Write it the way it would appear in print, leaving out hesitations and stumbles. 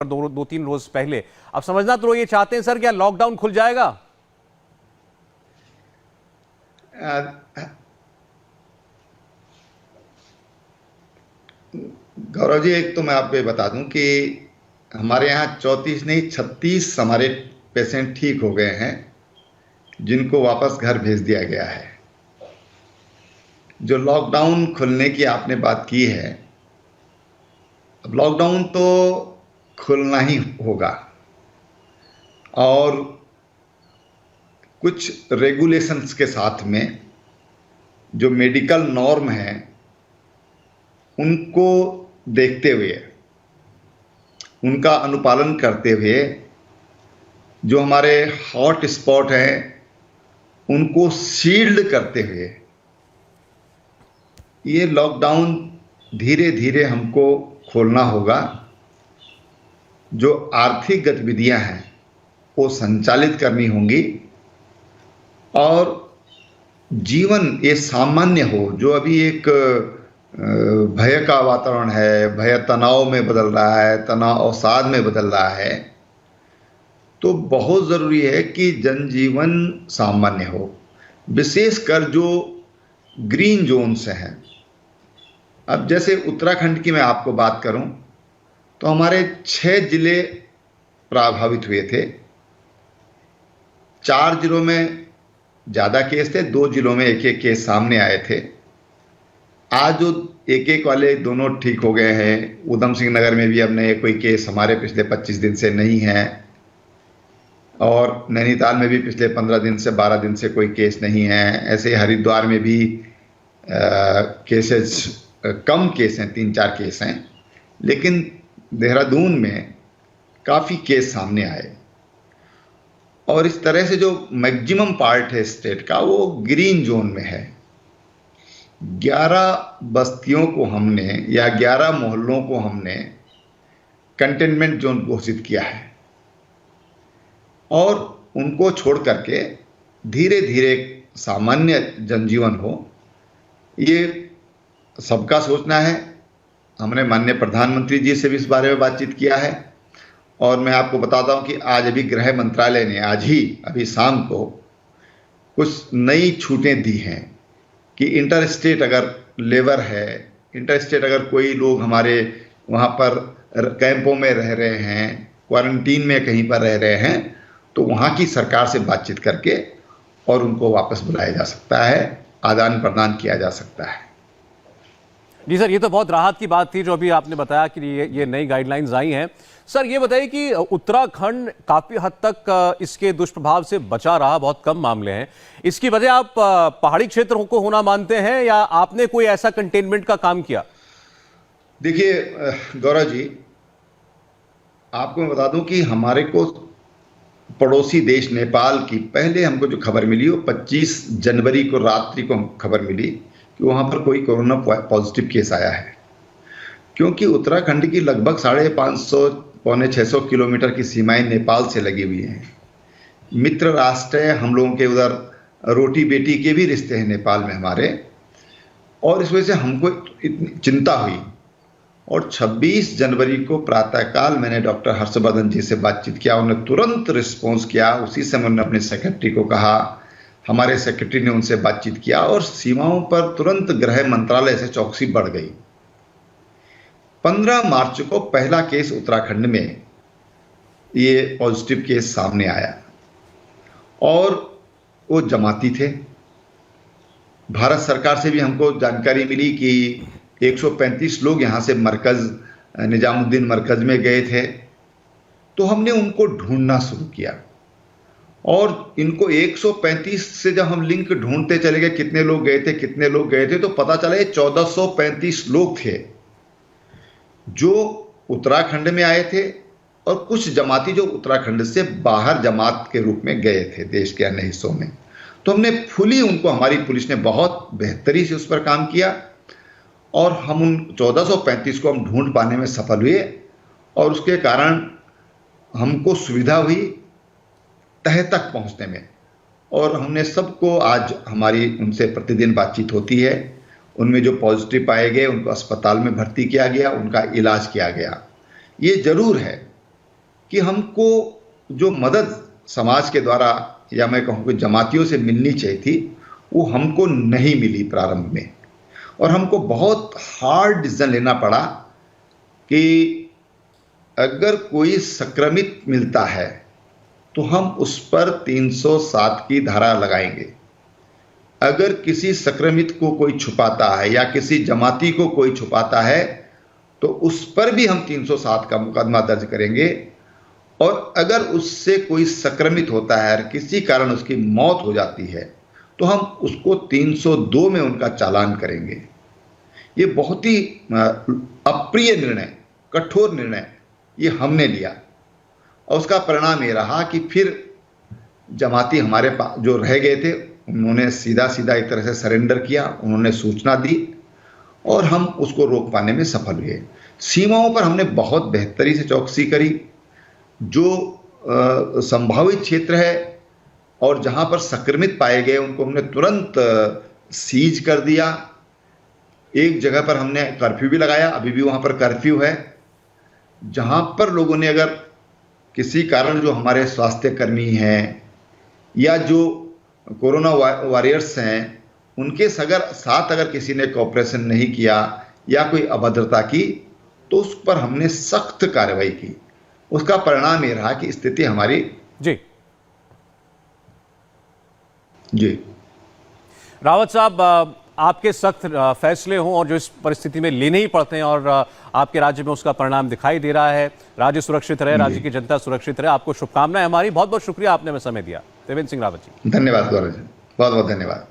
दो तीन रोज पहले। अब समझना तो ये चाहते हैं सर, क्या लॉकडाउन खुल जाएगा? गौरव जी, एक तो मैं आपको ये बता दूं कि हमारे यहाँ 34 नहीं 36 हमारे पेशेंट ठीक हो गए हैं, जिनको वापस घर भेज दिया गया है। जो लॉकडाउन खुलने की आपने बात की है, अब लॉकडाउन तो खुलना ही होगा और कुछ रेगुलेशंस के साथ में जो मेडिकल नॉर्म है उनको देखते हुए, उनका अनुपालन करते हुए, जो हमारे हॉट स्पॉट हैं उनको सील्ड करते हुए ये लॉकडाउन धीरे धीरे हमको खोलना होगा। जो आर्थिक गतिविधियां हैं वो संचालित करनी होंगी और जीवन ये सामान्य हो। जो अभी एक भय का वातावरण है, भय तनाव में बदल रहा है, तनाव अवसाद में बदल रहा है, तो बहुत ज़रूरी है कि जनजीवन सामान्य हो। विशेषकर जो ग्रीन जोन्स हैं, अब जैसे उत्तराखंड की मैं आपको बात करूं तो हमारे 6 जिले प्रभावित हुए थे। 4 जिलों में ज़्यादा केस थे, 2 जिलों में एक एक केस सामने आए थे। आज जो एक एक वाले दोनों ठीक हो गए हैं। उधम सिंह नगर में भी अब नए कोई केस हमारे पिछले 25 दिन से नहीं है और नैनीताल में भी पिछले 15 दिन से 12 दिन से कोई केस नहीं है। ऐसे हरिद्वार में भी केसेस कम केस हैं, 3-4 केस हैं, लेकिन देहरादून में काफ़ी केस सामने आए और इस तरह से जो मैक्सिमम पार्ट है स्टेट का वो ग्रीन जोन में है। 11 बस्तियों को हमने या 11 मोहल्लों को हमने कंटेनमेंट जोन घोषित किया है और उनको छोड़ करके धीरे धीरे सामान्य जनजीवन हो, ये सबका सोचना है। हमने माननीय प्रधानमंत्री जी से भी इस बारे में बातचीत किया है और मैं आपको बताता हूं कि आज अभी गृह मंत्रालय ने आज ही अभी शाम को कुछ नई छूटें दी हैं कि इंटर स्टेट अगर लेबर है, इंटर स्टेट अगर कोई लोग हमारे वहाँ पर कैंपों में रह रहे हैं, क्वारंटीन में कहीं पर रह रहे हैं, तो वहाँ की सरकार से बातचीत करके और उनको वापस बुलाया जा सकता है, आदान प्रदान किया जा सकता है। जी सर, ये तो बहुत राहत की बात थी जो अभी आपने बताया कि ये नई गाइडलाइंस आई हैं। सर ये बताइए कि उत्तराखंड काफी हद तक इसके दुष्प्रभाव से बचा रहा, बहुत कम मामले हैं। इसकी वजह आप पहाड़ी क्षेत्रों को होना मानते हैं या आपने कोई ऐसा कंटेनमेंट का काम किया? देखिए गौरव जी, आपको मैं बता दूं कि हमारे को पड़ोसी देश नेपाल की पहले हमको जो खबर मिली वो 25 जनवरी को रात्रि को खबर मिली कि वहाँ पर कोई कोरोना पॉजिटिव केस आया है। क्योंकि उत्तराखंड की लगभग 550 पौने 600 किलोमीटर की सीमाएं नेपाल से लगी हुई हैं। मित्र राष्ट्र है, हम लोगों के उधर रोटी बेटी के भी रिश्ते हैं नेपाल में हमारे, और इस वजह से हमको इतनी चिंता हुई। और 26 जनवरी को प्रातःकाल मैंने डॉक्टर हर्षवर्धन जी से बातचीत किया, उन्होंने तुरंत रिस्पॉन्स किया। उसी समय उन्होंने अपने सेक्रेटरी को कहा, हमारे सेक्रेटरी ने उनसे बातचीत किया और सीमाओं पर तुरंत गृह मंत्रालय से चौकसी बढ़ गई। 15 मार्च को पहला केस उत्तराखंड में ये पॉजिटिव केस सामने आया और वो जमाती थे। भारत सरकार से भी हमको जानकारी मिली कि 135 लोग यहाँ से मरकज निजामुद्दीन मरकज में गए थे, तो हमने उनको ढूंढना शुरू किया और इनको 135 से जब हम लिंक ढूंढते चले गए कितने लोग गए थे कितने लोग गए थे, तो पता चला ये 1435 लोग थे जो उत्तराखंड में आए थे और कुछ जमाती जो उत्तराखंड से बाहर जमात के रूप में गए थे देश के अन्य हिस्सों में। तो हमने फुली उनको, हमारी पुलिस ने बहुत बेहतरी से उस पर काम किया और हम उन 1435 को हम ढूंढ पाने में सफल हुए और उसके कारण हमको सुविधा हुई तह तक पहुंचने में। और हमने सबको, आज हमारी उनसे प्रतिदिन बातचीत होती है, उनमें जो पॉजिटिव पाए गए उनको अस्पताल में भर्ती किया गया, उनका इलाज किया गया। ये जरूर है कि हमको जो मदद समाज के द्वारा या मैं कहूँ कि जमातियों से मिलनी चाहिए थी, वो हमको नहीं मिली प्रारंभ में। और हमको बहुत हार्ड डिसीजन लेना पड़ा कि अगर कोई संक्रमित मिलता है तो हम उस पर 307 की धारा लगाएंगे। अगर किसी संक्रमित को कोई छुपाता है या किसी जमाती को कोई छुपाता है तो उस पर भी हम 307 का मुकदमा दर्ज करेंगे। और अगर उससे कोई संक्रमित होता है और किसी कारण उसकी मौत हो जाती है तो हम उसको 302 में उनका चालान करेंगे। ये बहुत ही अप्रिय निर्णय, कठोर निर्णय ये हमने लिया और उसका परिणाम ये रहा कि फिर जमाती हमारे पास जो रह गए थे उन्होंने सीधा सीधा एक तरह से सरेंडर किया, उन्होंने सूचना दी और हम उसको रोक पाने में सफल हुए। सीमाओं पर हमने बहुत बेहतरी से चौकसी करी। जो संभावित क्षेत्र है और जहां पर संक्रमित पाए गए उनको हमने तुरंत सीज कर दिया। एक जगह पर हमने कर्फ्यू भी लगाया, अभी भी वहां पर कर्फ्यू है। जहां पर लोगों ने अगर किसी कारण जो हमारे स्वास्थ्य कर्मी हैं या जो कोरोना वॉरियर्स हैं उनके साथ अगर किसी ने कोऑपरेशन नहीं किया या कोई अभद्रता की तो उस पर हमने सख्त कार्रवाई की। उसका परिणाम ये रहा कि स्थिति हमारी जी रावत साहब, आपके सख्त फैसले हों और जो इस परिस्थिति में लेने ही पड़ते हैं और आपके राज्य में उसका परिणाम दिखाई दे रहा है। राज्य सुरक्षित रहे, राज्य की जनता सुरक्षित रहे, आपको शुभकामनाएं। हमारी बहुत बहुत शुक्रिया, आपने हमें समय दिया। त्रिवेंद्र सिंह रावत जी, धन्यवाद गौरव जी, बहुत बहुत धन्यवाद।